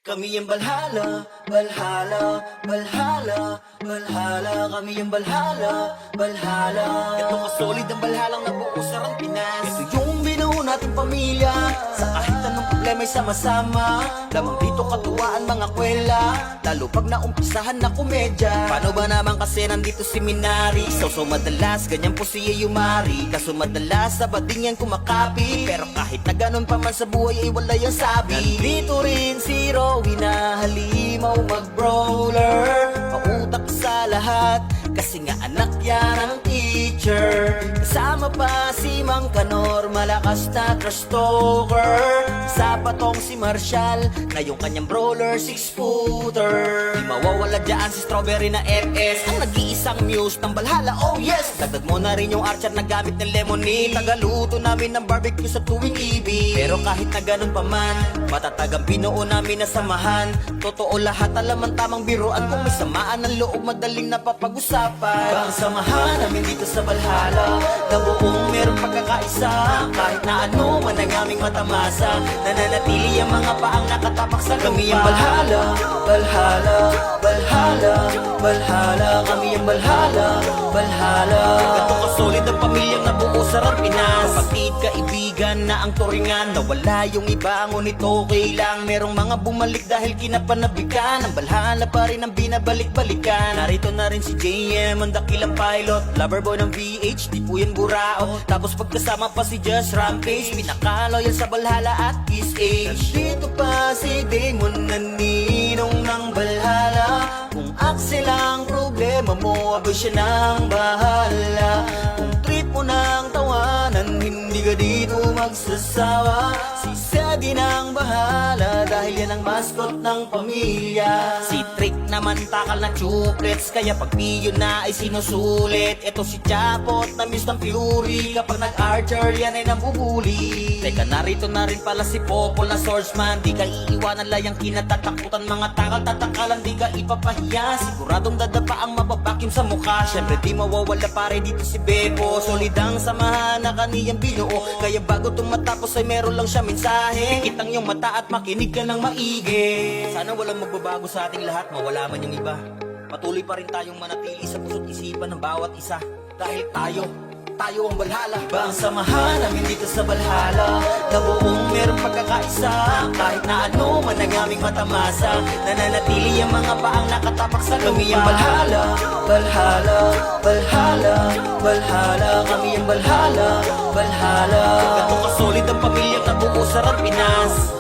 Kami yung Valhalla, Valhalla, Valhalla, Valhalla. Kami yung Valhalla, Valhalla. Ito ka-solid ang Valhallang nabuo sa Pinas. Ito yung binuo nating pamilya. Sa kahit anong problema ay sama-sama. Lamang dito katuwaan mga kwela. Lalo pag naumpisahan na komedya. Paano ba naman kasi nandito si Minari? So madalas ganyan po siya yumari. Kaso madalas sabading yan kumakapi. Pero kahit na ganun pa man sa buhay ay wala yung sabi. Nandito rin si Rowie na halimaw mag-brawler. Pautak sa lahat kasi nga anak yan ang teacher. Kasama pa si Mang Kanor, malakas na trash talker. Isa pa tong si Marshall na yung kanyang brawler 6-footer. Di mawawala dyan si Strawberry na FS, ang nag-iisang muse ng Valhalla, oh yes. Dagdag mo na rin yung Archer na gamit ng lemonade. Tagaluto namin ng barbecue sa tuwing ibig. Pero kahit na ganun pa man, matatag ang binuo namin na samahan. Totoo lahat, alam ang tamang biruan. Kung may samaan ng loob, madaling napapag-usapan. Bang samahan namin dito sa Valhalla, na buong meron pagkakaisa. Kahit na ano man ang aming matamasa, nananatili ang mga paang nakatapak sa lupa. Kami ang Valhalla, Valhalla, Valhalla, Valhalla. Kami ang Valhalla, Valhalla. Ito ka-solid ang pamilyang nabuo sa Pinas. Kapatid, kaibigan na ang turingan. Nawala yung iba, ngunit okay lang. Merong mga bumalik dahil kinapanabikan. Ang Valhalla pa rin ang binabalik-balikan. Narito na rin si JM, ang dakilang pilot. Loverboy ng VH, di po yan burao. Tapos pagkasama pa si Just Rampage, pinaka-loyal sa Valhalla at Kiss Age. Nandito pa si Damon na ninong ng Valhalla. Kung Axel ang problema mo, abay siya nang bahala. Kung trip mo ng tawanan, hindi ka dito magsasawa. Si Sadie nang bahala dahil yan ang mascot ng pamilya. Si Trick naman takal na chocolates, kaya pag piyo na ay sinusulit. Ito si Chapot na miss ng Fury, kapag nag-archer yan ay nabubuli. Teka, narito na rin pala si Popol na swordsman. Di ka iiwanan layang kinatatakutan, mga takal-tatakalan di ka ipapahiya. Siguradong dadapa ang mababakim sa mukha. Syempre di mawawala pare dito si Bebo. Solidang samahan na kaniyang binuo, kaya bago tumatapos ay meron lang siya mensahe. Pikit ang iyong mata at makinig ka ng maigi. Sana walang magbabago sa ating lahat, mawala man yung iba. Patuloy pa rin tayong manatili sa puso't isipan ng bawat isa. Dahil tayo ang Valhalla. Iba ang samahan namin dito sa Valhalla, na buong merong pagkakaisa. Kahit na ano man ang aming matamasa, nananatili ang mga paang nakatapak sa lupa. Kami ang Valhalla, Valhalla, Valhalla, Valhalla. Kami ang Valhalla, Valhalla. Ito ka-solid ang pamilyang nabuo sa Pinas.